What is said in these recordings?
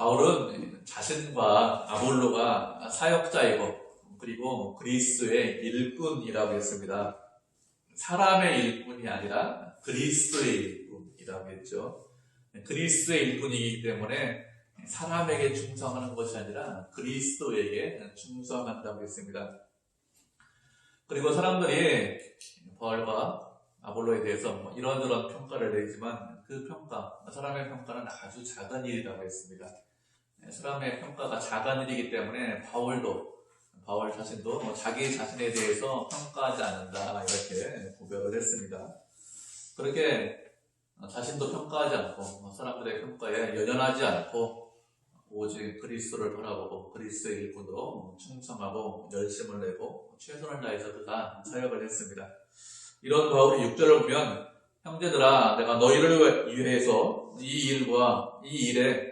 바울은 자신과 아볼로가 사역자이고 그리고 그리스도의 일꾼이라고 했습니다. 사람의 일꾼이 아니라 그리스도의 일꾼이라고 했죠. 그리스도의 일꾼이기 때문에 사람에게 충성하는 것이 아니라 그리스도에게 충성한다고 했습니다. 그리고 사람들이 바울과 아볼로에 대해서 이런저런 평가를 내지만 그 평가, 사람의 평가는 아주 작은 일이라고 했습니다. 사람의 평가가 작은 일이기 때문에 바울 자신도 자기 자신에 대해서 평가하지 않는다 이렇게 고백을 했습니다. 그렇게 자신도 평가하지 않고 사람들의 평가에 연연하지 않고 오직 그리스도를 바라보고 그리스도의 일꾼으로 충성하고 열심을 내고 최선을 다해서 그가 사역을 했습니다. 이런 바울의 6절을 보면 형제들아 내가 너희를 위해서 이 일에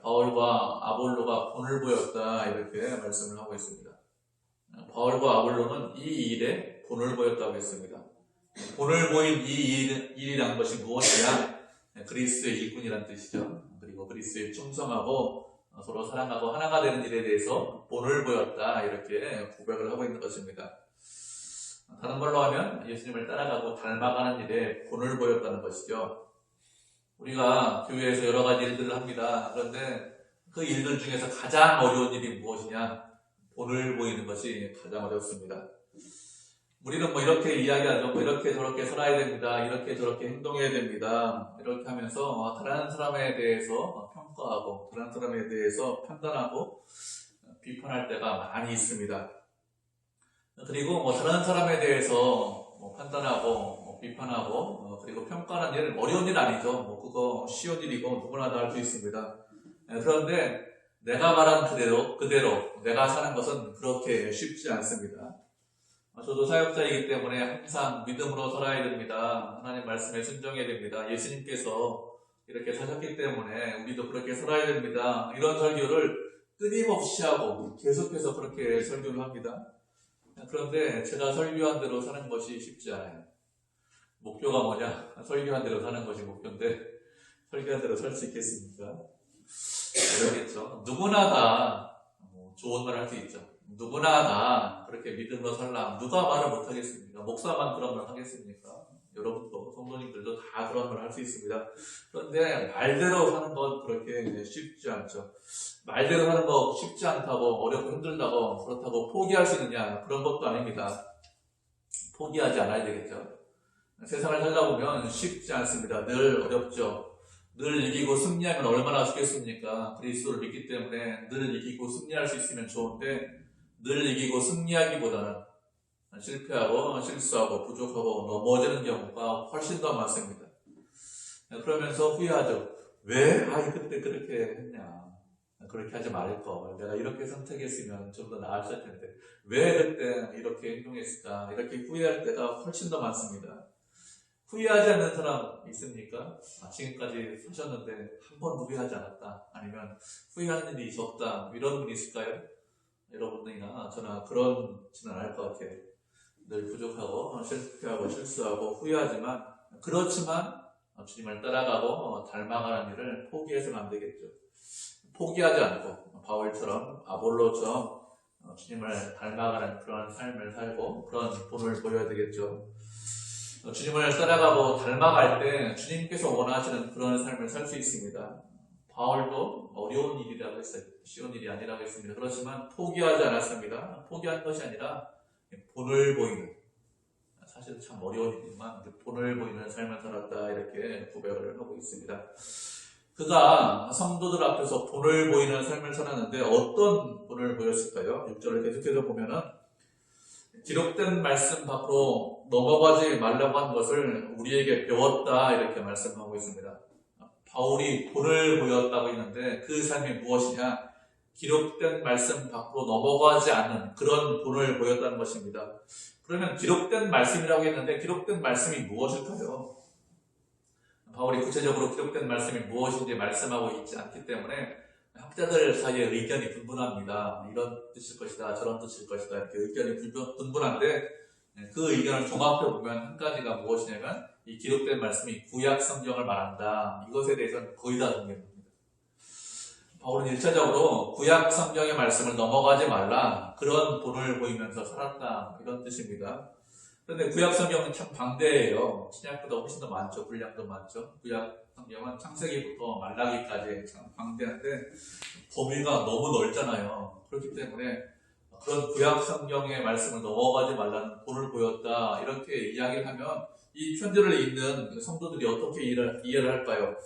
바울과 아볼로가 본을 보였다 이렇게 말씀을 하고 있습니다. 바울과 아볼로는 이 일에 본을 보였다고 했습니다. 본을 보인 이 일이란 것이 무엇이냐? 그리스도의 일꾼이란 뜻이죠. 그리고 그리스도에 충성하고 서로 사랑하고 하나가 되는 일에 대해서 본을 보였다 이렇게 고백을 하고 있는 것입니다. 다른 말로 하면 예수님을 따라가고 닮아가는 일에 본을 보였다는 것이죠. 우리가 교회에서 여러 가지 일들을 합니다. 그런데 그 일들 중에서 가장 어려운 일이 무엇이냐? 본을 보이는 것이 가장 어렵습니다. 우리는 이렇게 이야기하죠. 이렇게 저렇게 살아야 됩니다. 이렇게 저렇게 행동해야 됩니다. 이렇게 하면서 다른 사람에 대해서 평가하고 다른 사람에 대해서 판단하고 비판할 때가 많이 있습니다. 그리고 다른 사람에 대해서 판단하고 비판하고 그리고 평가하는 일은 어려운 일 아니죠. 그거 쉬운 일이고 누구나 다 할 수 있습니다. 그런데 내가 말한 그대로 내가 사는 것은 그렇게 쉽지 않습니다. 저도 사역자이기 때문에 항상 믿음으로 살아야 됩니다. 하나님 말씀에 순종해야 됩니다. 예수님께서 이렇게 사셨기 때문에 우리도 그렇게 살아야 됩니다. 이런 설교를 끊임없이 하고 계속해서 그렇게 설교를 합니다. 그런데 제가 설교한 대로 사는 것이 쉽지 않아요. 목표가 뭐냐? 설교한 대로 사는 것이 목표인데 설교한 대로 살 수 있겠습니까? 그러겠죠. 누구나 다 좋은 말 할 수 있죠. 누구나 다 그렇게 믿음으로 살라. 누가 말을 못하겠습니까? 목사만 그런 말 하겠습니까? 여러분도 성도님들도 다 그런 말 할 수 있습니다. 그런데 말대로 사는 건 그렇게 쉽지 않죠. 말대로 사는 거 쉽지 않다고 어렵고 힘들다고 그렇다고 포기할 수 있느냐? 그런 것도 아닙니다. 포기하지 않아야 되겠죠. 세상을 살다 보면 쉽지 않습니다. 늘 어렵죠. 늘 이기고 승리하면 얼마나 좋겠습니까? 그리스도를 믿기 때문에 늘 이기고 승리할 수 있으면 좋은데 늘 이기고 승리하기보다는 실패하고 실수하고 부족하고 넘어지는 경우가 훨씬 더 많습니다. 그러면서 후회하죠. 왜? 그때 그렇게 했냐. 그렇게 하지 말걸. 내가 이렇게 선택했으면 좀 더 나았을 텐데. 왜 그때 이렇게 행동했을까? 이렇게 후회할 때가 훨씬 더 많습니다. 후회하지 않는 사람 있습니까? 지금까지 사셨는데 한 번 후회하지 않았다. 아니면 후회하는 일이 있었다. 이런 분 있을까요? 여러분들이나 저나 그런지는 않을 것 같아요. 늘 부족하고 실패하고 실수하고 후회하지만 그렇지만 주님을 따라가고 닮아가는 일을 포기해서는 안 되겠죠. 포기하지 않고 바울처럼 아볼로처럼 주님을 닮아가는 그런 삶을 살고 그런 본을 보여야 되겠죠. 주님을 따라가고 닮아갈 때 주님께서 원하시는 그런 삶을 살 수 있습니다. 바울도 어려운 일이라고 했어요. 쉬운 일이 아니라고 했습니다. 그렇지만 포기하지 않았습니다. 포기한 것이 아니라 본을 보이는, 사실 참 어려운 일이지만 본을 보이는 삶을 살았다 이렇게 고백을 하고 있습니다. 그가 성도들 앞에서 본을 보이는 삶을 살았는데 어떤 본을 보였을까요? 6절을 계속해서 보면은 기록된 말씀 밖으로 넘어가지 말라고 한 것을 우리에게 배웠다 이렇게 말씀하고 있습니다. 바울이 본을 보였다고 했는데 그 삶이 무엇이냐? 기록된 말씀 밖으로 넘어가지 않는 그런 본을 보였다는 것입니다. 그러면 기록된 말씀이라고 했는데 기록된 말씀이 무엇일까요? 바울이 구체적으로 기록된 말씀이 무엇인지 말씀하고 있지 않기 때문에 학자들 사이에 의견이 분분합니다. 이런 뜻일 것이다, 저런 뜻일 것이다 이렇게 의견이 분분한데 그 의견을 종합해 보면 한 가지가 무엇이냐면 이 기록된 말씀이 구약 성경을 말한다. 이것에 대해서는 거의 다 동의합니다. 바울은 1차적으로 구약 성경의 말씀을 넘어가지 말라, 그런 본을 보이면서 살았다, 이런 뜻입니다. 그런데 구약 성경은 참 방대해요. 신약보다 훨씬 더 많죠. 분량도 많죠. 구약 성경은 창세기부터 말라기까지 참 방대한데 범위가 너무 넓잖아요. 그렇기 때문에 그런 구약 성경의 말씀을 넘어가지 말라는 본을 보였다, 이렇게 이야기를 하면 이 편지를 읽는 성도들이 어떻게 이해를 할까요?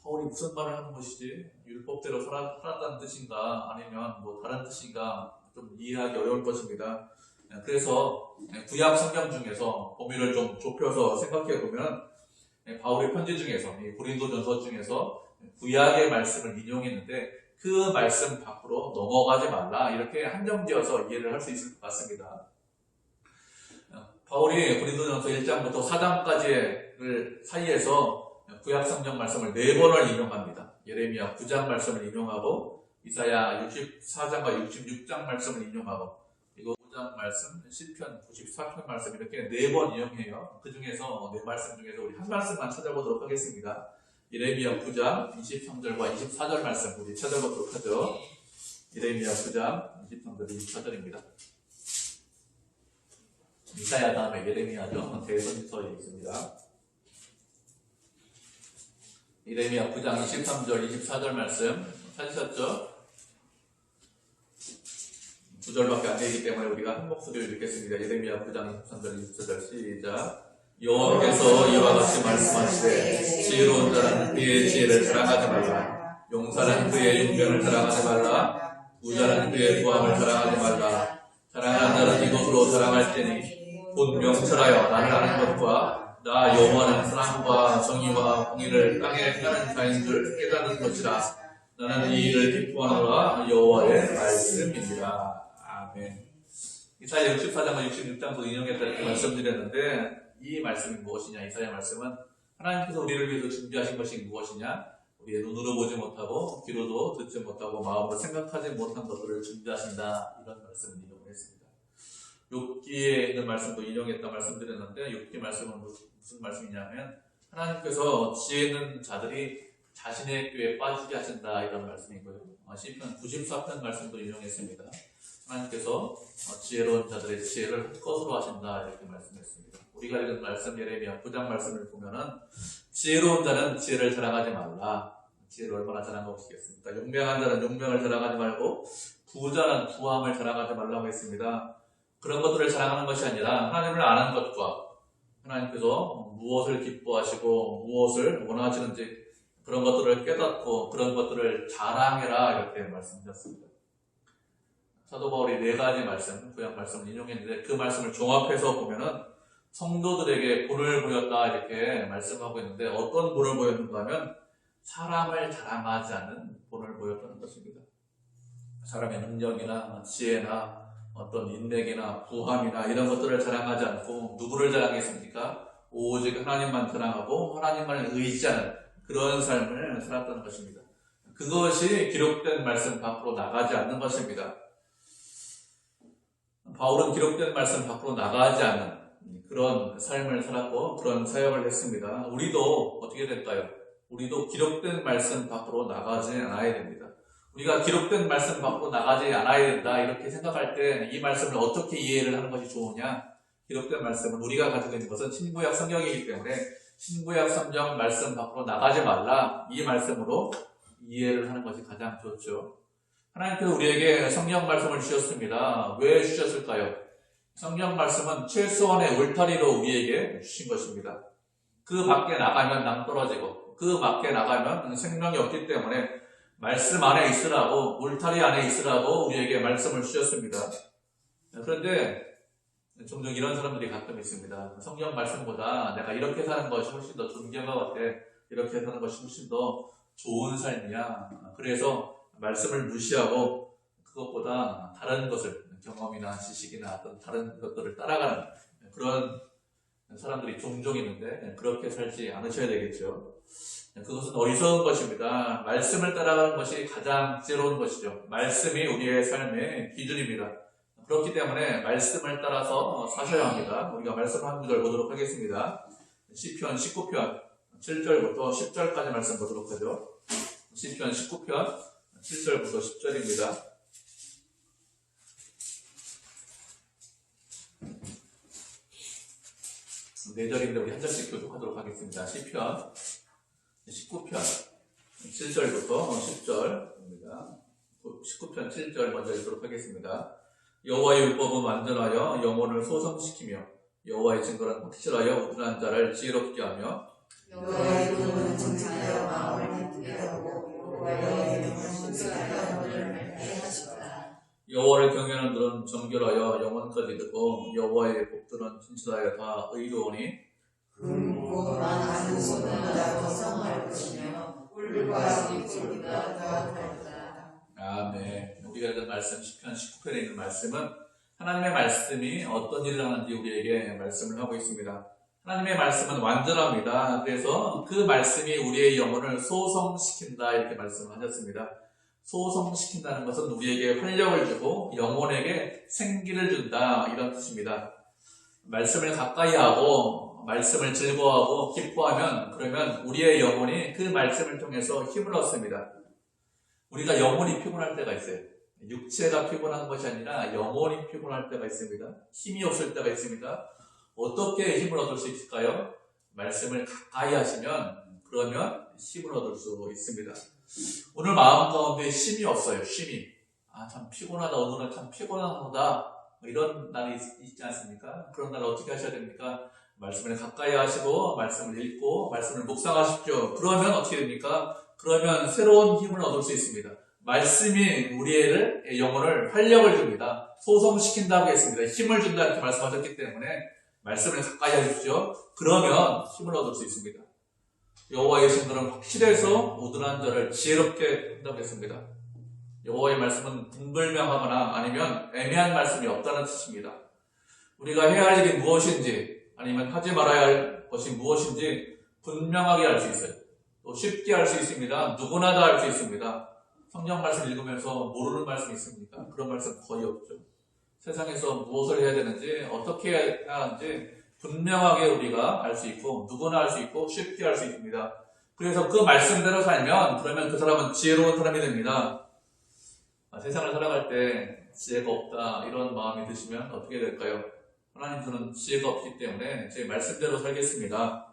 바울이 무슨 말을 하는 것이지? 율법대로 살았다는 뜻인가? 아니면 뭐 다른 뜻인가? 좀 이해하기 어려울 것입니다. 그래서 구약 성경 중에서 범위를 좀 좁혀서 생각해 보면 바울의 편지 중에서, 고린도전서 중에서 구약의 말씀을 인용했는데 그 말씀 밖으로 넘어가지 말라, 이렇게 한정지어서 이해를 할 수 있을 것 같습니다. 바울이 고린도전서 1장부터 4장까지 사이에서 구약 성경 말씀을 4번을 인용합니다. 예레미야 9장 말씀을 인용하고, 이사야 64장과 66장 말씀을 인용하고, 그리고 5장 말씀, 시편 94편 말씀, 이렇게 4번 인용해요. 그 중에서 4말씀 중에서 우리 한 말씀만 찾아보도록 하겠습니다. 예레미야 9장 23절과 24절 말씀 우리 찾아보도록 하죠. 예레미야 9장 23절 24절입니다. 이사야 다음에 예레미야죠. 대선서에 있습니다. 예레미야 9장 23절 24절 말씀 찾으셨죠? 9절밖에 안 되기 때문에 우리가 한 목소리를 읽겠습니다. 예레미야 9장 23절 24절 시작. 여호와께서 이와 같이 말씀하시되 지혜로운 자는 그의 지혜를 자랑하지 말라, 용사는 그의 용변을 자랑하지 말라, 부자는 그의 부함을 자랑하지 말라. 자랑하는 자는 이것으로 자랑할 때니 곧 명철하여 나를 아는 것과 나 여호와는 사랑과 정의와 공의를 땅에 행하는 자인 줄 깨닫는 것이라. 나는 이 일을 기뻐하노라. 여호와의 말씀입니다. 아멘. 이사야 64장과 66장도 인용했다, 이렇게 말씀드렸는데 이 말씀이 무엇이냐? 이사야 말씀은 하나님께서 우리를 위해서 준비하신 것이 무엇이냐? 우리의 눈으로 보지 못하고 귀로도 듣지 못하고 마음으로 생각하지 못한 것들을 준비하신다, 이런 말씀을 인용했습니다. 욥기에 있는 말씀도 인용했다 말씀드렸는데, 욥기 말씀은 무슨 말씀이냐면 하나님께서 지혜 있는 자들이 자신의 꾀에 빠지게 하신다, 이런 말씀이고요. 시편 94편 말씀도 인용했습니다. 하나님께서 지혜로운 자들의 지혜를 헛것으로 하신다, 이렇게 말씀했습니다. 우리가 읽은 말씀 예레미야 9장 말씀을 보면은 지혜로운 자는 지혜를 자랑하지 말라. 지혜를 얼마나 자랑하고 싶겠습니까? 용맹한 자는 용맹을 자랑하지 말고 부자는 부함을 자랑하지 말라고 했습니다. 그런 것들을 자랑하는 것이 아니라 하나님을 아는 것과 하나님께서 무엇을 기뻐하시고 무엇을 원하시는지 그런 것들을 깨닫고 그런 것들을 자랑해라, 이렇게 말씀드렸습니다. 사도 바울이 4가지 말씀, 구약 말씀을 인용했는데 그 말씀을 종합해서 보면은 성도들에게 본을 보였다, 이렇게 말씀하고 있는데 어떤 본을 보였는가 하면 사람을 자랑하지 않는 본을 보였다는 것입니다. 사람의 능력이나 지혜나 어떤 인맥이나 부함이나 이런 것들을 자랑하지 않고 누구를 자랑했습니까? 오직 하나님만 자랑하고 하나님만을 의지하는 그런 삶을 살았다는 것입니다. 그것이 기록된 말씀 밖으로 나가지 않는 것입니다. 바울은 기록된 말씀 밖으로 나가지 않는 그런 삶을 살았고 그런 사역을 했습니다. 우리도 어떻게 될까요? 우리도 기록된 말씀 밖으로 나가지 않아야 됩니다. 우리가 기록된 말씀 밖으로 나가지 않아야 된다, 이렇게 생각할 때 이 말씀을 어떻게 이해를 하는 것이 좋으냐? 기록된 말씀은 우리가 가지고 있는 것은 신구약 성경이기 때문에 신구약 성경 말씀 밖으로 나가지 말라, 이 말씀으로 이해를 하는 것이 가장 좋죠. 하나님께서 우리에게 성경 말씀을 주셨습니다. 왜 주셨을까요? 성경 말씀은 최소한의 울타리로 우리에게 주신 것입니다. 그 밖에 나가면 낭떠러지고 그 밖에 나가면 생명이 없기 때문에 말씀 안에 있으라고, 울타리 안에 있으라고 우리에게 말씀을 주셨습니다. 그런데 종종 이런 사람들이 가끔 있습니다. 성경 말씀보다 내가 이렇게 사는 것이 훨씬 더 존경한 것 같아, 이렇게 사는 것이 훨씬 더 좋은 삶이야, 그래서 말씀을 무시하고 그것보다 다른 것을, 경험이나 지식이나 어떤 다른 것들을 따라가는 그런 사람들이 종종 있는데 그렇게 살지 않으셔야 되겠죠. 그것은 어리석은 것입니다. 말씀을 따라가는 것이 가장 지혜로운 것이죠. 말씀이 우리의 삶의 기준입니다. 그렇기 때문에 말씀을 따라서 사셔야 합니다. 우리가 말씀 한 구절 보도록 하겠습니다. 시편 19편 7절부터 10절까지 말씀 보도록 하죠. 시편 19편 7절부터 10절입니다. 네 절인데 우리 한 절씩 교독하도록 하겠습니다. 시편 19편 7절부터 10절입니다. 19편 7절 먼저 읽도록 하겠습니다. 여호와의 율법은 완전하여 영혼을 소성시키며 여호와의 증거는 확실하여 우둔한 자를 지혜롭게 하며 여호와의 도는 정직하여 마음을 기쁘게 하고 여호와의 명은 순수하여 너를 맑게 하시다. 여호와를 경외하는 들은 정결하여 영혼까지 듣고 여호와의 복들은 진실하여 다 의로우니 금고 많은 소보다 더 성할 것이며 꿀과 꿀보다 더 달다. 아멘. 우리가 읽은 말씀 시편 19편에 있는 말씀은 하나님의 말씀이 어떤 일을 하는지 우리에게 말씀을 하고 있습니다. 하나님의 말씀은 완전합니다. 그래서 그 말씀이 우리의 영혼을 소성시킨다 이렇게 말씀을 하셨습니다. 소성시킨다는 것은 우리에게 활력을 주고 영혼에게 생기를 준다 이런 뜻입니다. 말씀을 가까이 하고 말씀을 즐거워하고 기뻐하면 그러면 우리의 영혼이 그 말씀을 통해서 힘을 얻습니다. 우리가 영혼이 피곤할 때가 있어요. 육체가 피곤한 것이 아니라 영혼이 피곤할 때가 있습니다. 힘이 없을 때가 있습니다. 어떻게 힘을 얻을 수 있을까요? 말씀을 가까이 하시면 그러면 힘을 얻을 수 있습니다. 오늘 마음 가운데 쉼이 없어요. 쉼이. 참 피곤하다. 오늘은 참 피곤하다. 이런 날이 있지 않습니까? 그런 날 어떻게 하셔야 됩니까? 말씀을 가까이 하시고 말씀을 읽고 말씀을 묵상하십시오. 그러면 어떻게 됩니까? 그러면 새로운 힘을 얻을 수 있습니다. 말씀이 우리의 영혼을 활력을 줍니다. 소성시킨다고 했습니다. 힘을 준다 이렇게 말씀하셨기 때문에 말씀을 가까이 하십시오. 그러면 힘을 얻을 수 있습니다. 여호와의 증거는 확실해서 우둔한 자를 지혜롭게 한다고 했습니다. 여호와의 말씀은 분불명하거나 아니면 애매한 말씀이 없다는 뜻입니다. 우리가 해야 할 일이 무엇인지 아니면 하지 말아야 할 것이 무엇인지 분명하게 알 수 있어요. 또 쉽게 알 수 있습니다. 누구나 다 알 수 있습니다. 성경 말씀 읽으면서 모르는 말씀이 있습니까? 그런 말씀 거의 없죠. 세상에서 무엇을 해야 되는지 어떻게 해야 하는지 분명하게 우리가 알 수 있고 누구나 알 수 있고 쉽게 알 수 있습니다. 그래서 그 말씀대로 살면 그러면 그 사람은 지혜로운 사람이 됩니다. 세상을 살아갈 때 지혜가 없다 이런 마음이 드시면 어떻게 될까요? 하나님 저는 지혜가 없기 때문에 제 말씀대로 살겠습니다.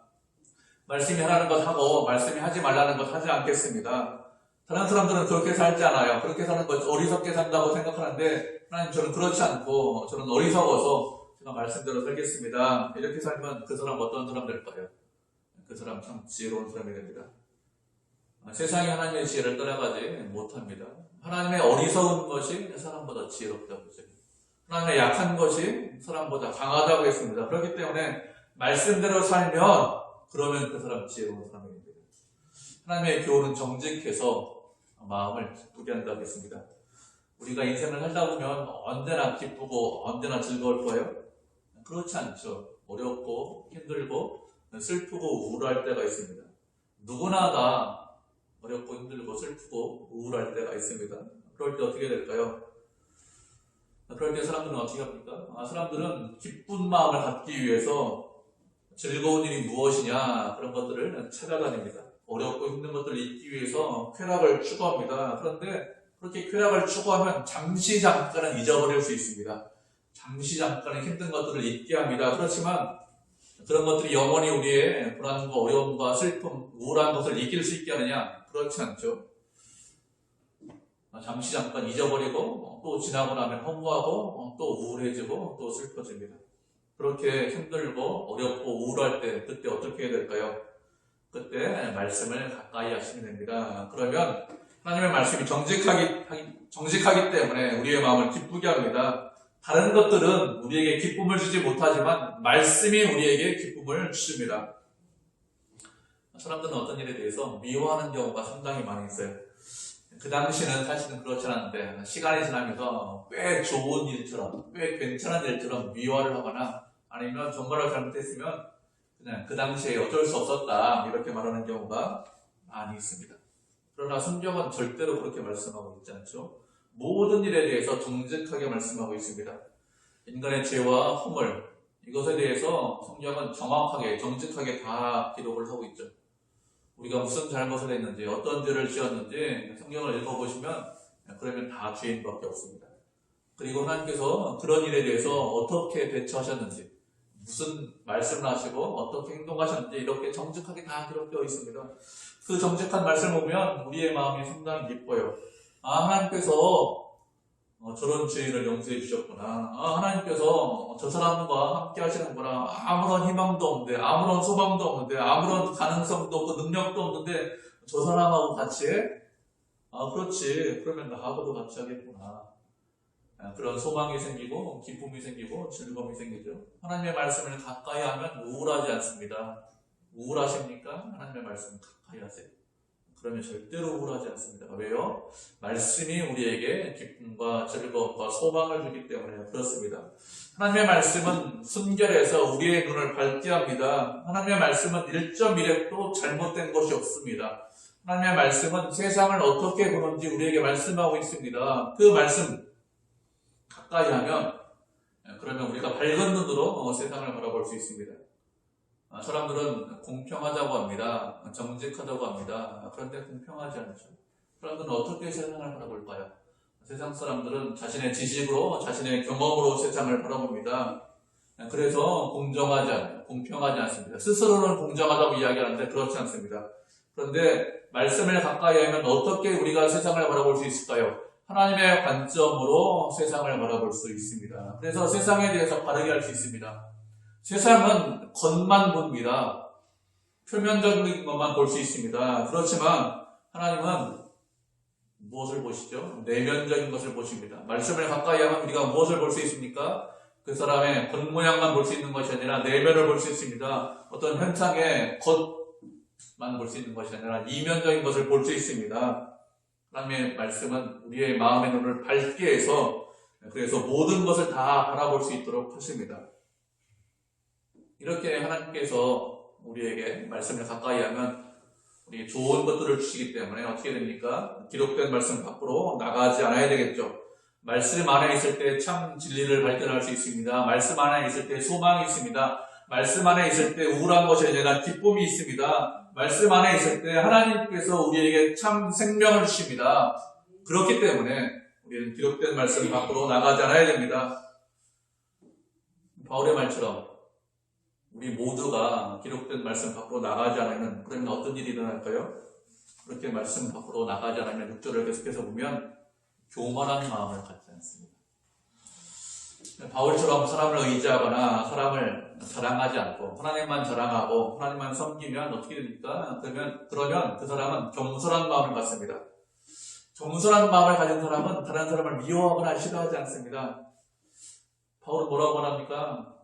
말씀이 하라는 것 하고 말씀이 하지 말라는 것 하지 않겠습니다. 다른 사람들은 그렇게 살지 않아요. 그렇게 사는 것 어리석게 산다고 생각하는데 하나님 저는 그렇지 않고 저는 어리석어서 제가 말씀대로 살겠습니다. 이렇게 살면 그 사람 어떤 사람 될까요? 그 사람 참 지혜로운 사람이 됩니다. 세상이 하나님의 지혜를 따라가지 못합니다. 하나님의 어리석은 것이 사람보다 지혜롭다고 했어요. 하나님의 약한 것이 사람보다 강하다고 했습니다. 그렇기 때문에 말씀대로 살면 그러면 그 사람 지혜로운 사람이 됩니다. 하나님의 교훈은 정직해서 마음을 기쁘게 한다고 했습니다. 우리가 인생을 살다 보면 언제나 기쁘고 언제나 즐거울 거예요? 그렇지 않죠. 어렵고 힘들고 슬프고 우울할 때가 있습니다. 누구나 다 어렵고 힘들고 슬프고 우울할 때가 있습니다. 그럴 때 어떻게 될까요? 그럴 때 사람들은 어떻게 합니까? 사람들은 기쁜 마음을 갖기 위해서 즐거운 일이 무엇이냐 그런 것들을 찾아다닙니다. 어렵고 힘든 것들을 잊기 위해서 쾌락을 추구합니다. 그런데 그렇게 쾌락을 추구하면 잠시 잠깐은 잊어버릴 수 있습니다. 잠시 잠깐은 힘든 것들을 잊게 합니다. 그렇지만 그런 것들이 영원히 우리의 불안과 어려움과 슬픔, 우울한 것을 이길 수 있게 하느냐? 그렇지 않죠. 잠시 잠깐 잊어버리고 또 지나고 나면 허무하고 또 우울해지고 또 슬퍼집니다. 그렇게 힘들고 어렵고 우울할 때 그때 어떻게 해야 될까요? 그때 말씀을 가까이 하시면 됩니다. 그러면 하나님의 말씀이 정직하기 때문에 우리의 마음을 기쁘게 합니다. 다른 것들은 우리에게 기쁨을 주지 못하지만 말씀이 우리에게 기쁨을 주십니다. 사람들은 어떤 일에 대해서 미워하는 경우가 상당히 많이 있어요. 그 당시는 사실은 그렇지 않은데 시간이 지나면서 꽤 좋은 일처럼 꽤 괜찮은 일처럼 미워를 하거나 아니면 정말로 잘못했으면 그냥 그 당시에 어쩔 수 없었다 이렇게 말하는 경우가 많이 있습니다. 그러나 성경은 절대로 그렇게 말씀하고 있지 않죠. 모든 일에 대해서 정직하게 말씀하고 있습니다. 인간의 죄와 허물 이것에 대해서 성경은 정확하게 정직하게 다 기록을 하고 있죠. 우리가 무슨 잘못을 했는지, 어떤 죄를 지었는지 성경을 읽어보시면 그러면 다 죄인밖에 없습니다. 그리고 하나님께서 그런 일에 대해서 어떻게 대처하셨는지, 무슨 말씀을 하시고 어떻게 행동하셨는지 이렇게 정직하게 다 기록되어 있습니다. 그 정직한 말씀을 보면 우리의 마음이 상당히 기뻐요. 하나님께서 저런 죄인을 용서해 주셨구나. 하나님께서 저 사람과 함께 하시는구나. 아무런 희망도 없는데, 아무런 소망도 없는데, 아무런 가능성도 없고 능력도 없는데 저 사람하고 같이 해? 그렇지. 그러면 나하고도 같이 하겠구나. 그런 소망이 생기고 기쁨이 생기고 즐거움이 생기죠. 하나님의 말씀을 가까이 하면 우울하지 않습니다. 우울하십니까? 하나님의 말씀을 가까이 하세요. 그러면 절대로 우울하지 않습니다. 왜요? 말씀이 우리에게 기쁨과 즐거움과 소망을 주기 때문에 그렇습니다. 하나님의 말씀은 순결해서 우리의 눈을 밝게 합니다. 하나님의 말씀은 1.1획도 잘못된 것이 없습니다. 하나님의 말씀은 세상을 어떻게 보는지 우리에게 말씀하고 있습니다. 그 말씀 가까이 하면 그러면 우리가 밝은 눈으로 세상을 바라볼 수 있습니다. 사람들은 공평하다고 합니다. 정직하다고 합니다. 그런데 공평하지 않죠. 사람들은 어떻게 세상을 바라볼까요? 세상 사람들은 자신의 지식으로, 자신의 경험으로 세상을 바라봅니다. 그래서 공정하지 않아요. 공평하지 않습니다. 스스로는 공정하다고 이야기하는데 그렇지 않습니다. 그런데 말씀을 가까이 하면 어떻게 우리가 세상을 바라볼 수 있을까요? 하나님의 관점으로 세상을 바라볼 수 있습니다. 그래서 세상에 대해서 바르게 할 수 있습니다. 세상은 겉만 봅니다. 표면적인 것만 볼 수 있습니다. 그렇지만 하나님은 무엇을 보시죠? 내면적인 것을 보십니다. 말씀을 가까이 하면 우리가 무엇을 볼 수 있습니까? 그 사람의 겉모양만 볼 수 있는 것이 아니라 내면을 볼 수 있습니다. 어떤 현상의 겉만 볼 수 있는 것이 아니라 이면적인 것을 볼 수 있습니다. 하나님의 말씀은 우리의 마음의 눈을 밝게 해서 그래서 모든 것을 다 바라볼 수 있도록 하십니다. 이렇게 하나님께서 우리에게 말씀을 가까이 하면 우리 좋은 것들을 주시기 때문에 어떻게 됩니까? 기록된 말씀 밖으로 나가지 않아야 되겠죠. 말씀 안에 있을 때 참 진리를 발견할 수 있습니다. 말씀 안에 있을 때 소망이 있습니다. 말씀 안에 있을 때 우울한 것이 아니라 기쁨이 있습니다. 말씀 안에 있을 때 하나님께서 우리에게 참 생명을 주십니다. 그렇기 때문에 우리는 기록된 말씀 밖으로 나가지 않아야 됩니다. 바울의 말처럼 우리 모두가 기록된 말씀 밖으로 나가지 않으면 그러면 어떤 일이 일어날까요? 그렇게 말씀 밖으로 나가지 않으면 6절을 계속해서 보면 교만한 마음을 갖지 않습니다. 바울처럼 사람을 의지하거나 사람을 자랑하지 않고 하나님만 자랑하고 하나님만 섬기면 어떻게 됩니까? 그러면 그 사람은 겸손한 마음을 갖습니다. 겸손한 마음을 가진 사람은 다른 사람을 미워하거나 싫어하지 않습니다. 바울은 뭐라고 말합니까?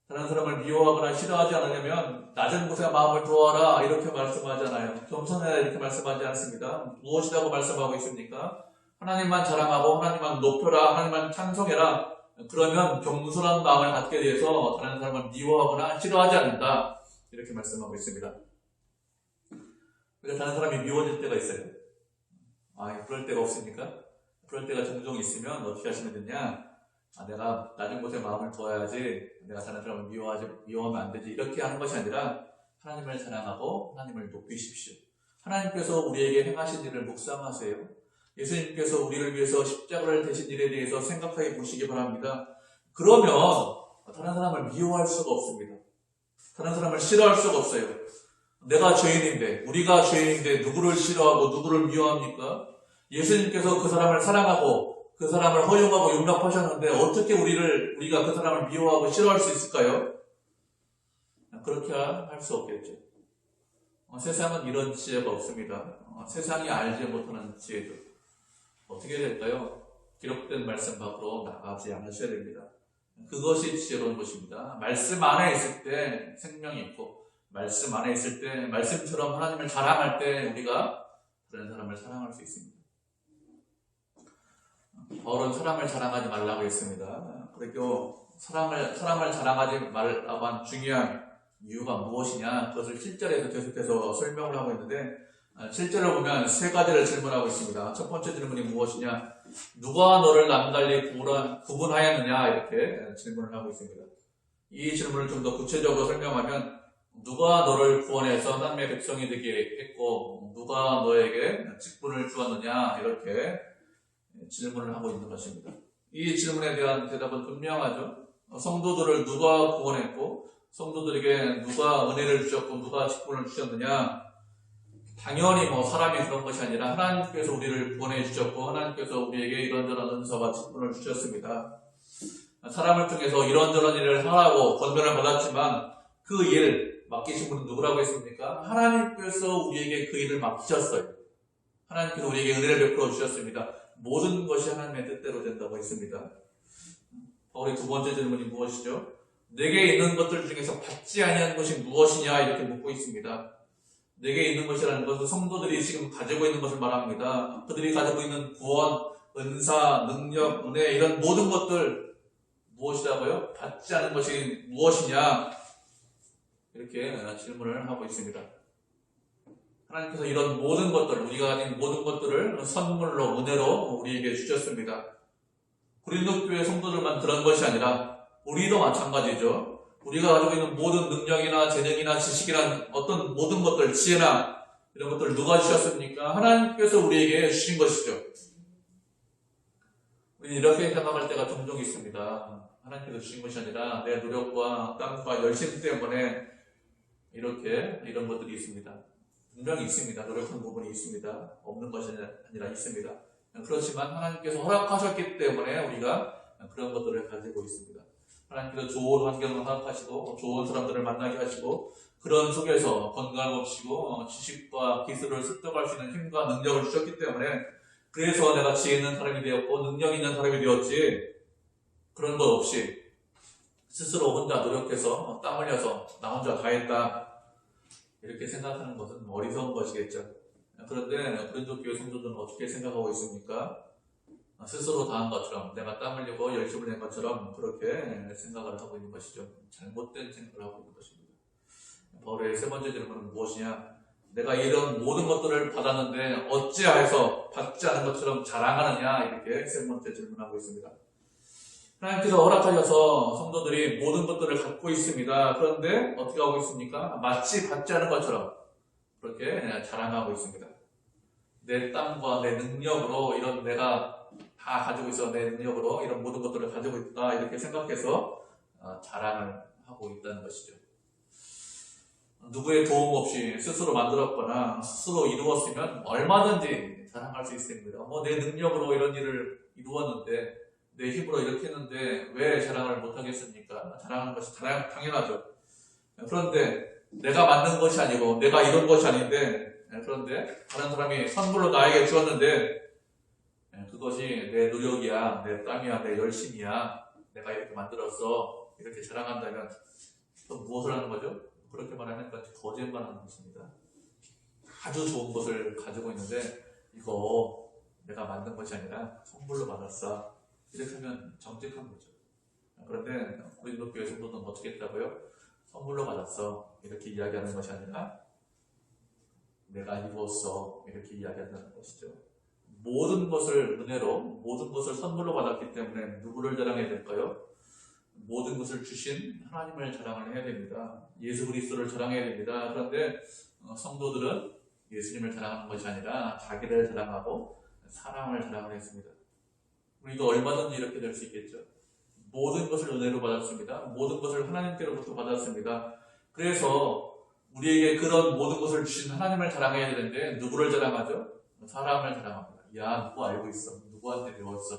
다른 사람을 미워하거나 싫어하지 않으려면 낮은 곳에 마음을 두어라 이렇게 말씀하잖아요. 겸손해라 이렇게 말씀하지 않습니다. 무엇이라고 말씀하고 있습니까? 하나님만 자랑하고 하나님만 높여라 하나님만 찬송해라. 그러면 겸손한 마음을 갖게 돼서 다른 사람을 미워하거나 싫어하지 않는다 이렇게 말씀하고 있습니다. 그래서 다른 사람이 미워질 때가 있어요. 그럴 때가 없습니까? 그럴 때가 종종 있으면 어떻게 하시면 되냐? 내가 낮은 곳에 마음을 두어야지 내가 다른 사람을 미워하면 안 되지 이렇게 하는 것이 아니라 하나님을 사랑하고 하나님을 높이십시오. 하나님께서 우리에게 행하신 일을 묵상하세요. 예수님께서 우리를 위해서 십자가를 대신 일에 대해서 생각하게 보시기 바랍니다. 그러면 다른 사람을 미워할 수가 없습니다. 다른 사람을 싫어할 수가 없어요. 내가 죄인인데 우리가 죄인인데 누구를 싫어하고 누구를 미워합니까? 예수님께서 그 사람을 사랑하고 그 사람을 허용하고 용납하셨는데 어떻게 우리가 그 사람을 미워하고 싫어할 수 있을까요? 그렇게 할 수 없겠죠. 세상은 이런 지혜가 없습니다. 세상이 알지 못하는 지혜도 어떻게 될까요? 기록된 말씀 밖으로 나가지 않으셔야 됩니다. 그것이 지혜로운 것입니다. 말씀 안에 있을 때 생명이 있고 말씀 안에 있을 때 말씀처럼 하나님을 자랑할 때 우리가 다른 사람을 사랑할 수 있습니다. 바울은 사람을 자랑하지 말라고 했습니다. 그리고 사람을 자랑하지 말라고 한 중요한 이유가 무엇이냐? 그것을 7절에서 계속해서 설명을 하고 있는데 7절을 보면 세 가지를 질문하고 있습니다. 첫 번째 질문이 무엇이냐? 누가 너를 남달리 구분하였느냐? 이렇게 질문을 하고 있습니다. 이 질문을 좀 더 구체적으로 설명하면 누가 너를 구원해서 하나님의 백성이 되게 했고 누가 너에게 직분을 주었느냐 이렇게 질문을 하고 있는 것입니다. 이 질문에 대한 대답은 분명하죠. 성도들을 누가 구원했고 성도들에게 누가 은혜를 주셨고 누가 직분을 주셨느냐. 당연히 사람이 그런 것이 아니라 하나님께서 우리를 구원해 주셨고 하나님께서 우리에게 이런저런 은사와 직분을 주셨습니다. 사람을 통해서 이런저런 일을 하라고 권면을 받았지만 그 일 맡기신 분은 누구라고 했습니까? 하나님께서 우리에게 그 일을 맡기셨어요. 하나님께서 우리에게 은혜를 베풀어 주셨습니다. 모든 것이 하나님의 뜻대로 된다고 했습니다. 바울의 두 번째 질문이 무엇이죠? 내게 있는 것들 중에서 받지 아니한 것이 무엇이냐 이렇게 묻고 있습니다. 내게 있는 것이라는 것은 성도들이 지금 가지고 있는 것을 말합니다. 그들이 가지고 있는 구원, 은사, 능력, 은혜 이런 모든 것들 무엇이라고요? 받지 않은 것이 무엇이냐 이렇게 질문을 하고 있습니다. 하나님께서 이런 모든 것들, 우리가 가진 모든 것들을 선물로, 은혜로 우리에게 주셨습니다. 고린도 교회 성도들만 그런 것이 아니라 우리도 마찬가지죠. 우리가 가지고 있는 모든 능력이나 재능이나 지식이나 어떤 모든 것들, 지혜나 이런 것들을 누가 주셨습니까? 하나님께서 우리에게 주신 것이죠. 우리는 이렇게 생각할 때가 종종 있습니다. 하나님께서 주신 것이 아니라 내 노력과 땀과 열심 때문에 이런 것들이 있습니다. 분명히 있습니다. 노력한 부분이 있습니다. 없는 것이 아니라 있습니다. 그렇지만 하나님께서 허락하셨기 때문에 우리가 그런 것들을 가지고 있습니다. 하나님께서 좋은 환경을 허락하시고 좋은 사람들을 만나게 하시고 그런 속에서 건강을 얻으시고 지식과 기술을 습득할 수 있는 힘과 능력을 주셨기 때문에 그래서 내가 지혜 있는 사람이 되었고 능력 있는 사람이 되었지 그런 것 없이 스스로 혼자 노력해서 땀 흘려서 나 혼자 다 했다 이렇게 생각하는 것은 어리석은 것이겠죠. 그런데 고린도 교회 성도들은 어떻게 생각하고 있습니까? 스스로 다 한 것처럼 내가 땀 흘리고 열심을 낸 것처럼 그렇게 생각을 하고 있는 것이죠. 잘못된 생각을 하고 있는 것입니다. 바울의 세 번째 질문은 무엇이냐? 내가 이런 모든 것들을 받았는데 어찌하여서 받지 않은 것처럼 자랑하느냐? 이렇게 세 번째 질문하고 있습니다. 하나님께서 허락하셔서 성도들이 모든 것들을 갖고 있습니다. 그런데 어떻게 하고 있습니까? 마치 받지 않은 것처럼 그렇게 자랑하고 있습니다. 내 땀과 내 능력으로 이런 내가 다 가지고 있어 내 능력으로 이런 모든 것들을 가지고 있다 이렇게 생각해서 자랑을 하고 있다는 것이죠. 누구의 도움 없이 스스로 만들었거나 스스로 이루었으면 얼마든지 자랑할 수 있습니다. 내 능력으로 이런 일을 이루었는데 내 힘으로 이렇게 했는데 왜 자랑을 못하겠습니까? 자랑하는 것이 당연하죠. 그런데 내가 만든 것이 아니고 내가 이룬 것이 아닌데 그런데 다른 사람이 선물로 나에게 주었는데 그것이 내 노력이야, 내 땀이야, 내 열심이야 내가 이렇게 만들었어 이렇게 자랑한다면 또 무엇을 하는 거죠? 그렇게 말하면 거짓말하는 것입니다. 아주 좋은 것을 가지고 있는데 이거 내가 만든 것이 아니라 선물로 받았어 이렇게 하면 정직한 거죠. 그런데 고린도 교회 성도는 어떻게 했다고요? 선물로 받았어 이렇게 이야기하는 것이 아니라 내가 이루었어 이렇게 이야기한다는 것이죠. 모든 것을 은혜로 모든 것을 선물로 받았기 때문에 누구를 자랑해야 될까요? 모든 것을 주신 하나님을 자랑을 해야 됩니다. 예수 그리스도를 자랑해야 됩니다. 그런데 성도들은 예수님을 자랑하는 것이 아니라 자기를 자랑하고 사랑을 자랑을 했습니다. 우리도 얼마든지 이렇게 될 수 있겠죠. 모든 것을 은혜로 받았습니다. 모든 것을 하나님께로부터 받았습니다. 그래서 우리에게 그런 모든 것을 주신 하나님을 자랑해야 되는데 누구를 자랑하죠? 사람을 자랑합니다. 야, 누구 알고 있어? 누구한테 배웠어?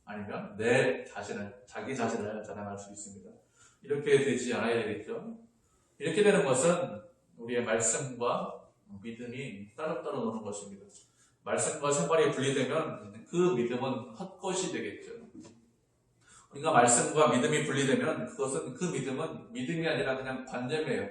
아니면 내 자신을, 자기 자신을 자랑할 수 있습니다. 이렇게 되지 않아야 되겠죠. 이렇게 되는 것은 우리의 말씀과 믿음이 따로따로 노는 것입니다. 말씀과 생활이 분리되면 그 믿음은 헛것이 되겠죠. 우리가 말씀과 믿음이 분리되면 그것은 그 믿음은 믿음이 아니라 그냥 관념이에요.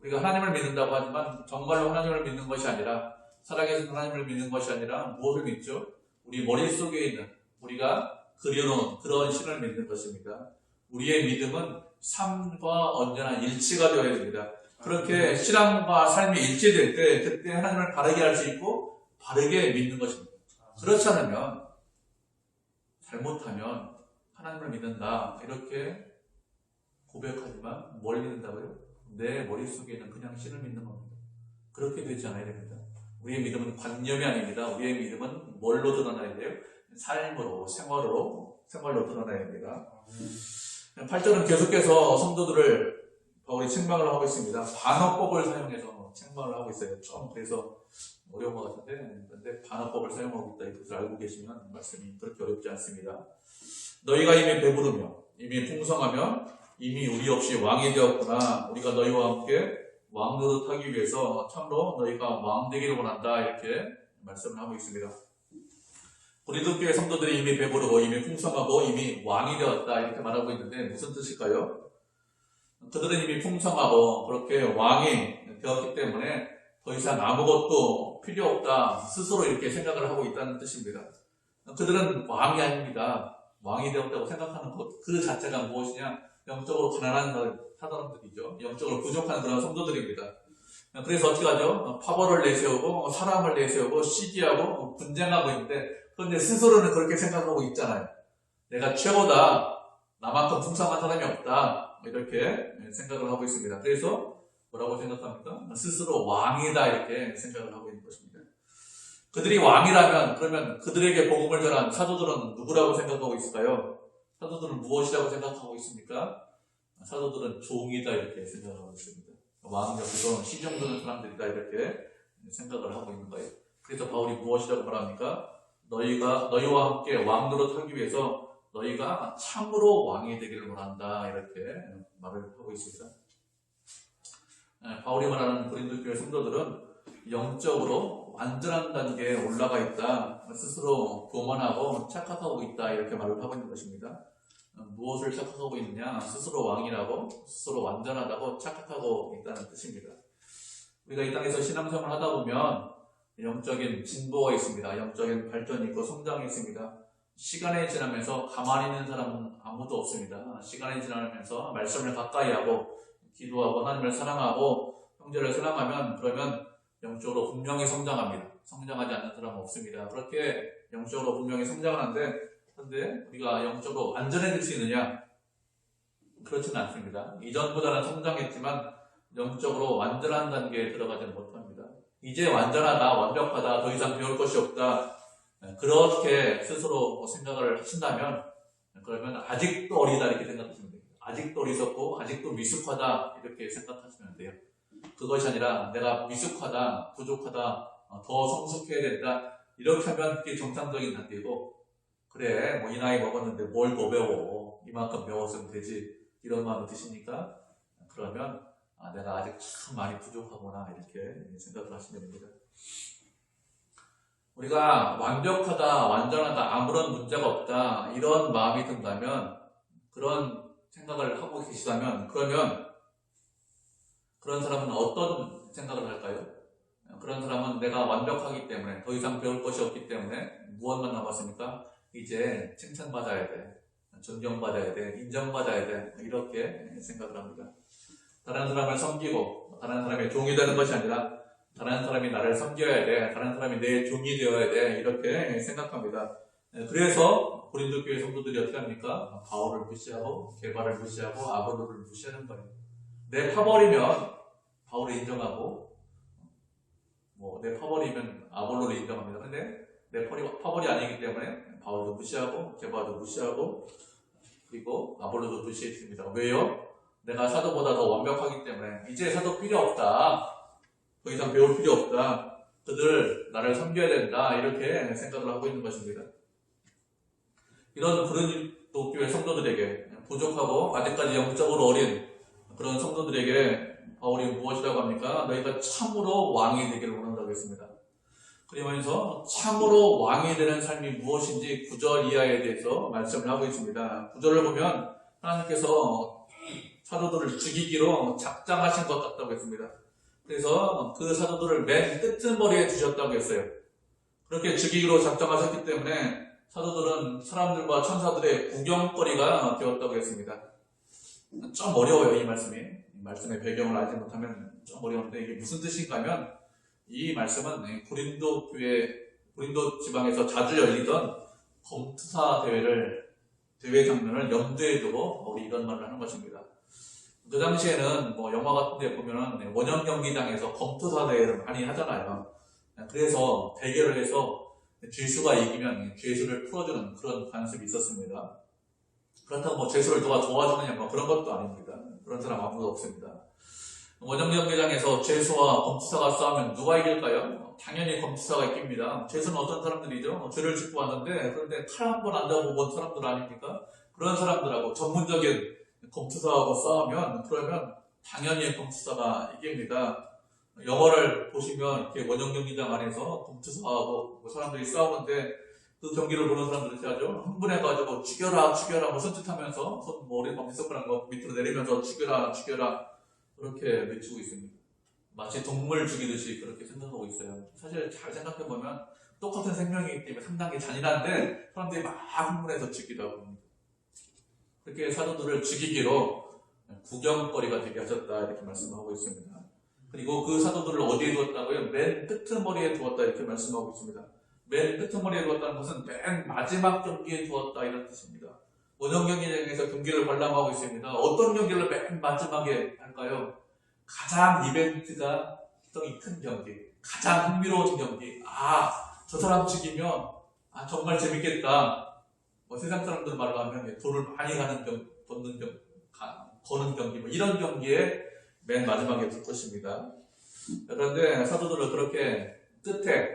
우리가 하나님을 믿는다고 하지만 정말로 하나님을 믿는 것이 아니라 살아계신 하나님을 믿는 것이 아니라 무엇을 믿죠? 우리 머릿속에 있는 우리가 그려놓은 그런 신을 믿는 것입니다. 우리의 믿음은 삶과 언제나 일치가 되어야 됩니다. 그렇게 신앙과 삶이 일치될 때 그때 하나님을 바르게 할 수 있고 바르게 믿는 것입니다. 그렇지 않으면 잘못하면 하나님을 믿는다 이렇게 고백하지만 뭘 믿는다고요? 내 머릿속에는 그냥 신을 믿는 겁니다. 그렇게 되지 않아야 됩니다. 우리의 믿음은 관념이 아닙니다. 우리의 믿음은 뭘로 드러나야 돼요? 삶으로, 생활로 드러나야 됩니다. 8절은 계속해서 성도들을 바울이 책망을 하고 있습니다. 반어법을 사용해서 책망을 하고 있어요. 좀 그래서 어려운 것 같은데, 근데 반어법을 사용하고 있다. 이것을 알고 계시면 말씀이 그렇게 어렵지 않습니다. 너희가 이미 배부르며, 이미 풍성하며, 이미 우리 없이 왕이 되었구나. 우리가 너희와 함께 왕 노릇하기 위해서 참으로 너희가 왕 되기를 원한다. 이렇게 말씀을 하고 있습니다. 고린도 교회 성도들이 이미 배부르고 이미 풍성하고 이미 왕이 되었다 이렇게 말하고 있는데 무슨 뜻일까요? 그들은 이미 풍성하고 그렇게 왕이 되었기 때문에 더 이상 아무것도 필요 없다 스스로 이렇게 생각을 하고 있다는 뜻입니다. 그들은 왕이 아닙니다. 왕이 되었다고 생각하는 것 그 자체가 무엇이냐? 영적으로 가난한 사람들이죠. 영적으로 부족한 그런 성도들입니다. 그래서 어떻게 하죠? 파벌을 내세우고 사람을 내세우고 시기하고 분쟁하고 있는데 그런데 스스로는 그렇게 생각하고 있잖아요. 내가 최고다. 나만큼 풍성한 사람이 없다. 이렇게 생각을 하고 있습니다. 그래서 뭐라고 생각합니까? 스스로 왕이다 이렇게 생각을 하고 있는 것입니다. 그들이 왕이라면 그러면 그들에게 복음을 전한 사도들은 누구라고 생각하고 있을까요? 사도들은 무엇이라고 생각하고 있습니까? 사도들은 종이다 이렇게 생각하고 있습니다. 왕 옆에서 시종 드는 사람들이다 이렇게 생각을 하고 있는 거예요. 그래서 바울이 무엇이라고 말합니까? 너희와 함께 왕 노릇하기 위해서 너희가 참으로 왕이 되기를 원한다 이렇게 말을 하고 있습니다. 바울이 말하는 고린도 교회 성도들은 영적으로 완전한 단계에 올라가 있다. 스스로 교만하고 착각하고 있다 이렇게 말을 하고 있는 것입니다. 무엇을 착각하고 있느냐? 스스로 왕이라고, 스스로 완전하다고 착각하고 있다는 뜻입니다. 우리가 이 땅에서 신앙생활을 하다 보면 영적인 진보가 있습니다. 영적인 발전이 있고 성장이 있습니다. 시간이 지나면서 가만히 있는 사람은 아무도 없습니다. 시간이 지나면서 말씀을 가까이 하고 기도하고 하나님을 사랑하고 형제를 사랑하면 그러면 영적으로 분명히 성장합니다. 성장하지 않는 사람은 없습니다. 그렇게 영적으로 분명히 성장하는데 그런데 우리가 영적으로 완전해질 수 있느냐? 그렇지는 않습니다. 이전보다는 성장했지만 영적으로 완전한 단계에 들어가지는 못합니다. 이제 완전하다, 완벽하다, 더 이상 배울 것이 없다. 그렇게 스스로 생각을 하신다면 그러면 아직도 어리다 이렇게 생각하시면 됩니다. 아직도 어리석고 아직도 미숙하다 이렇게 생각하시면 돼요. 그것이 아니라 내가 미숙하다, 부족하다, 더 성숙해야 된다 이렇게 하면 그게 정상적인 단계고 그래 뭐 이 나이 먹었는데 뭘 더 배워 이만큼 배웠으면 되지 이런 마음이 드시니까 그러면 내가 아직 참 많이 부족하구나 이렇게 생각을 하시면 됩니다. 우리가 완벽하다, 완전하다, 아무런 문제가 없다 이런 마음이 든다면 그런 생각을 하고 계시다면 그러면 그런 사람은 어떤 생각을 할까요? 그런 사람은 내가 완벽하기 때문에 더 이상 배울 것이 없기 때문에 무엇만 남았습니까? 이제 칭찬받아야 돼, 존경받아야 돼, 인정받아야 돼 이렇게 생각을 합니다. 다른 사람을 섬기고 다른 사람의 종이 되는 것이 아니라 다른 사람이 나를 섬겨야 돼, 다른 사람이 내 종이 되어야 돼 이렇게 생각합니다. 그래서 고린도 교회 성도들이 어떻게 합니까? 바울을 무시하고 게바를 무시하고 아볼로를 무시하는 거예요. 내 파벌이면 바울을 인정하고 내 파벌이면 아볼로를 인정합니다. 근데 내 파벌이 아니기 때문에 바울도 무시하고 게바도 무시하고 그리고 아볼로도 무시했습니다. 왜요? 내가 사도보다 더 완벽하기 때문에 이제 사도 필요 없다. 더 이상 배울 필요 없다. 그들 나를 섬겨야 된다. 이렇게 생각을 하고 있는 것입니다. 이런 고린도 교회 성도들에게 부족하고 아직까지 영적으로 어린 그런 성도들에게 바울이 무엇이라고 합니까? 너희가 참으로 왕이 되기를 원한다고 했습니다. 그러면서 참으로 왕이 되는 삶이 무엇인지 9절 이하에 대해서 말씀을 하고 있습니다. 9절을 보면 하나님께서 사도들을 죽이기로 작정하신 것 같다고 했습니다. 그래서 그 사도들을 맨 끄트머리에 두셨다고 했어요. 그렇게 죽이기로 작정하셨기 때문에 사도들은 사람들과 천사들의 구경거리가 되었다고 했습니다. 좀 어려워요, 이 말씀이. 이 말씀의 배경을 알지 못하면 좀 어려운데 이게 무슨 뜻인가 하면 이 말씀은 고린도 지방에서 자주 열리던 검투사 대회 장면을 염두에 두고 우리 이런 말을 하는 것입니다. 그 당시에는 뭐 영화 같은 데 보면은 원형 경기장에서 검투사 대회를 많이 하잖아요. 그래서 대결을 해서 죄수가 이기면 죄수를 풀어주는 그런 관습이 있었습니다. 그렇다고 뭐 죄수를 누가 도와주느냐 뭐 그런 것도 아닙니다. 그런 사람 아무도 없습니다. 원형 경기장에서 죄수와 검투사가 싸우면 누가 이길까요? 당연히 검투사가 이깁니다. 죄수는 어떤 사람들이죠? 죄를 짓고 왔는데 그런데 칼 한 번 안 대고 본 사람들 아닙니까? 그런 사람들하고 전문적인 검투사하고 싸우면 그러면 당연히 검투사가 이깁니다. 영화를 보시면 이렇게 원형 경기장 안에서 검투사하고 사람들이 싸우는데 그 경기를 보는 사람들은 이렇게 하죠. 흥분해가지고 죽여라 죽여라 뭐 손짓하면서 손 머리 엄지손가락 거 밑으로 내리면서 죽여라 죽여라 그렇게 외치고 있습니다. 마치 동물 죽이듯이 그렇게 생각하고 있어요. 사실 잘 생각해보면 똑같은 생명이기 때문에 상당히 잔인한데 사람들이 막 흥분해서 죽이다 봅니다. 그렇게 사도들을 죽이기로 구경거리가 되게 하셨다 이렇게 말씀하고 있습니다. 그리고 그 사도들을 어디에 두었다고요? 맨 끄트머리에 두었다 이렇게 말씀하고 있습니다. 맨 끄트머리에 두었다는 것은 맨 마지막 경기에 두었다 이런 뜻입니다. 원형 경기장에서 경기를 관람하고 있습니다. 어떤 경기를 맨 마지막에 할까요? 가장 이벤트가 성이 큰 경기, 가장 흥미로운 경기. 저 사람 죽이면 정말 재밌겠다. 뭐 세상 사람들 말로 하면 돈을 많이 거는 경기, 뭐 이런 경기에 맨 마지막에 둘 것입니다. 그런데 사도들을 그렇게 끝에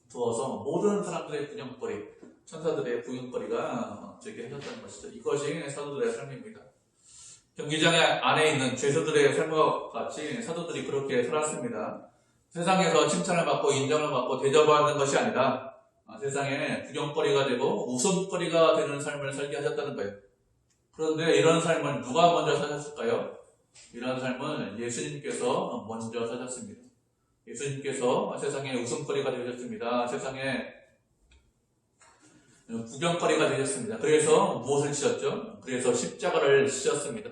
두어서 모든 사람들의 구경거리, 천사들의 구경거리가 되게 하셨다는 것이죠. 이것이 사도들의 삶입니다. 경기장 안에 있는 죄수들의 삶과 같이 사도들이 그렇게 살았습니다. 세상에서 칭찬을 받고 인정을 받고 대접받는 것이 아니라 세상에 구경거리가 되고 웃음거리가 되는 삶을 살게 하셨다는 거예요. 그런데 이런 삶을 누가 먼저 사셨을까요? 이런 삶은 예수님께서 먼저 사셨습니다. 예수님께서 세상에 웃음거리가 되셨습니다. 세상에 구경거리가 되셨습니다. 그래서 무엇을 지셨죠? 그래서 십자가를 지셨습니다.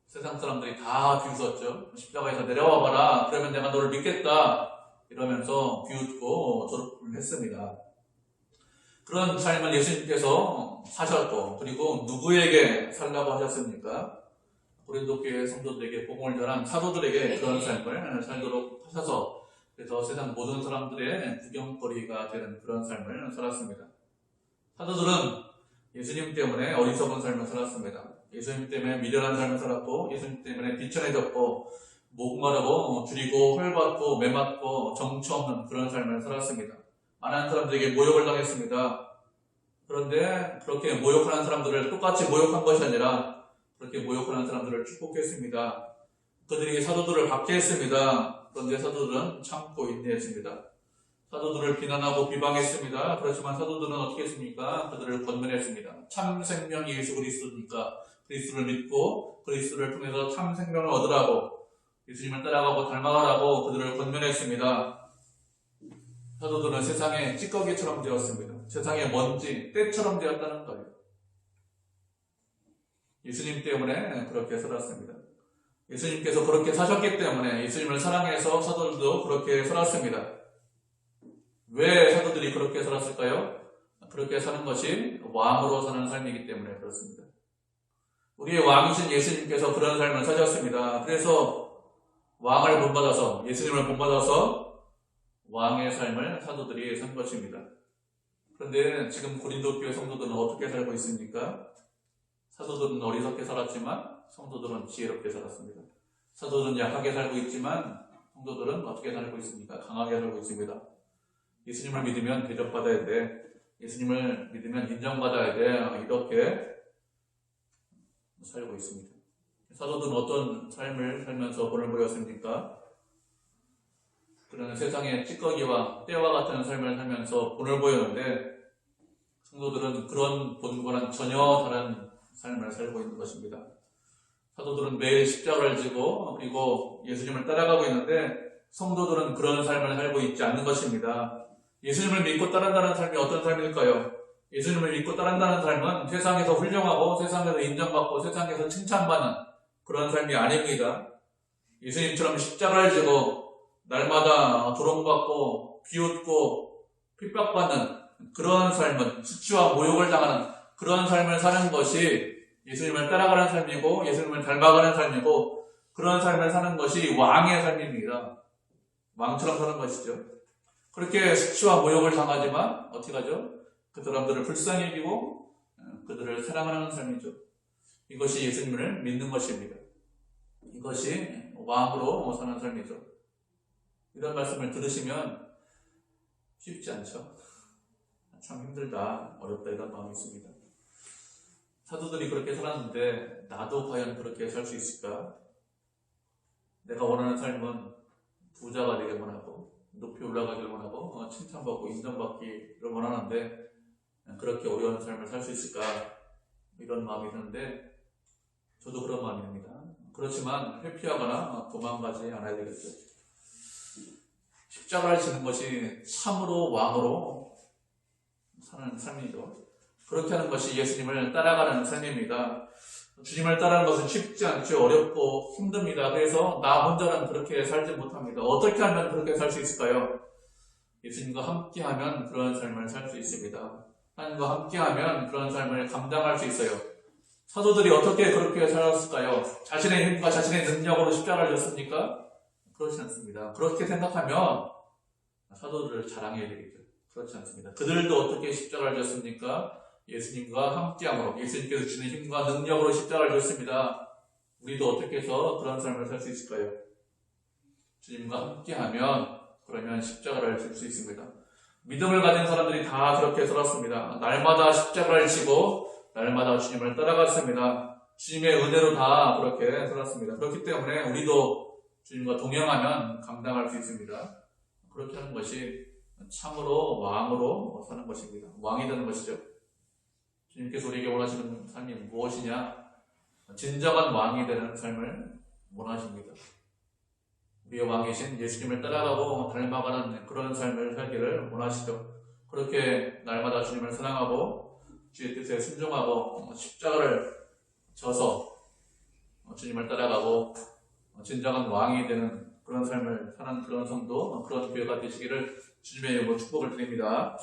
세상 사람들이 다 비웃었죠. 십자가에서 내려와 봐라. 그러면 내가 너를 믿겠다. 이러면서 비웃고 졸업을 했습니다. 그런 삶을 예수님께서 사셨고 그리고 누구에게 살라고 하셨습니까? 고린도 교회 성도들에게 복음을 전한 사도들에게 그런 삶을 살도록 하셔서 그래서 세상 모든 사람들의 구경거리가 되는 그런 삶을 살았습니다. 사도들은 예수님 때문에 어리석은 삶을 살았습니다. 예수님 때문에 미련한 삶을 살았고 예수님 때문에 비천해졌고 목마르고 줄이고 헐받고 매맞고 정처 없는 그런 삶을 살았습니다. 많은 사람들에게 모욕을 당했습니다. 그런데 그렇게 모욕하는 사람들을 똑같이 모욕한 것이 아니라 그렇게 모욕하는 사람들을 축복했습니다. 그들이 사도들을 박해했습니다. 그런데 사도들은 참고 인내했습니다. 사도들을 비난하고 비방했습니다. 그렇지만 사도들은 어떻게 했습니까? 그들을 권면했습니다. 참 생명이 예수 그리스도니까 그리스도를 믿고 그리스도를 통해서 참 생명을 얻으라고 예수님을 따라가고 닮아가라고 그들을 권면했습니다. 사도들은 세상의 찌꺼기처럼 되었습니다. 세상의 먼지, 때처럼 되었다는 거예요. 예수님 때문에 그렇게 살았습니다. 예수님께서 그렇게 사셨기 때문에 예수님을 사랑해서 사도들도 그렇게 살았습니다. 왜 사도들이 그렇게 살았을까요? 그렇게 사는 것이 왕으로 사는 삶이기 때문에 그렇습니다. 우리의 왕이신 예수님께서 그런 삶을 사셨습니다. 그래서 왕을 본받아서 예수님을 본받아서 왕의 삶을 사도들이 산 것입니다. 그런데 지금 고린도 교회 성도들은 어떻게 살고 있습니까? 사도들은 어리석게 살았지만 성도들은 지혜롭게 살았습니다. 사도들은 약하게 살고 있지만 성도들은 어떻게 살고 있습니까? 강하게 살고 있습니다. 예수님을 믿으면 대접받아야 돼. 예수님을 믿으면 인정받아야 돼. 이렇게 살고 있습니다. 사도들은 어떤 삶을 살면서 본을 보였습니까? 그러나 세상의 찌꺼기와 때와 같은 삶을 살면서 본을 보였는데 성도들은 그런 본과는 전혀 다른 삶을 살고 있는 것입니다. 사도들은 매일 십자가를 지고 그리고 예수님을 따라가고 있는데 성도들은 그런 삶을 살고 있지 않는 것입니다. 예수님을 믿고 따른다는 삶이 어떤 삶일까요? 예수님을 믿고 따른다는 삶은 세상에서 훌륭하고 세상에서 인정받고 세상에서 칭찬받는 그런 삶이 아닙니다. 예수님처럼 십자가를 지고 날마다 조롱받고 비웃고 핍박받는 그런 삶은 수치와 모욕을 당하는 그런 삶을 사는 것이 예수님을 따라가는 삶이고 예수님을 닮아가는 삶이고 그런 삶을 사는 것이 왕의 삶입니다. 왕처럼 사는 것이죠. 그렇게 수치와 모욕을 당하지만 어떻게 하죠? 그 사람들을 불쌍히 여기고 그들을 사랑하는 삶이죠. 이것이 예수님을 믿는 것입니다. 이것이 왕으로 사는 삶이죠. 이런 말씀을 들으시면 쉽지 않죠. 참 힘들다, 어렵다 이런 마음이 있습니다. 사도들이 그렇게 살았는데 나도 과연 그렇게 살 수 있을까? 내가 원하는 삶은 부자가 되길 원하고 높이 올라가길 원하고 칭찬받고 인정받기를 원하는데 그렇게 어려운 삶을 살 수 있을까? 이런 마음이 드는데 저도 그런 마음이 듭니다. 그렇지만 회피하거나 도망가지 않아야 되겠죠. 십자가를 지는 것이 참으로 왕으로 사는 삶이죠. 그렇게 하는 것이 예수님을 따라가는 삶입니다. 주님을 따르는 것은 쉽지 않죠. 어렵고 힘듭니다. 그래서 나 혼자는 그렇게 살지 못합니다. 어떻게 하면 그렇게 살 수 있을까요? 예수님과 함께하면 그런 삶을 살 수 있습니다. 하나님과 함께하면 그런 삶을 감당할 수 있어요. 사도들이 어떻게 그렇게 살았을까요? 자신의 힘과 자신의 능력으로 십자가를 졌습니까? 그렇지 않습니다. 그렇게 생각하면 사도들을 자랑해야 되겠죠. 그렇지 않습니다. 그들도 어떻게 십자가를 졌습니까? 예수님과 함께함으로 예수님께서 주는 힘과 능력으로 십자가를 졌습니다. 우리도 어떻게 해서 그런 삶을 살 수 있을까요? 주님과 함께하면 그러면 십자가를 질 수 있습니다. 믿음을 가진 사람들이 다 그렇게 살았습니다. 날마다 십자가를 지고 날마다 주님을 따라갔습니다. 주님의 은혜로 다 그렇게 살았습니다. 그렇기 때문에 우리도 주님과 동행하면 감당할 수 있습니다. 그렇게 하는 것이 참으로 왕으로 사는 것입니다. 왕이 되는 것이죠. 주님께서 우리에게 원하시는 삶이 무엇이냐? 진정한 왕이 되는 삶을 원하십니다. 우리의 왕이신 예수님을 따라가고 닮아가는 그런 삶을 살기를 원하시죠. 그렇게 날마다 주님을 사랑하고 주의 뜻에 순종하고 십자가를 져서 주님을 따라가고 진정한 왕이 되는 그런 삶을 사는 그런 성도, 그런 교회가 되시기를 주님의 이름으로 축복을 드립니다.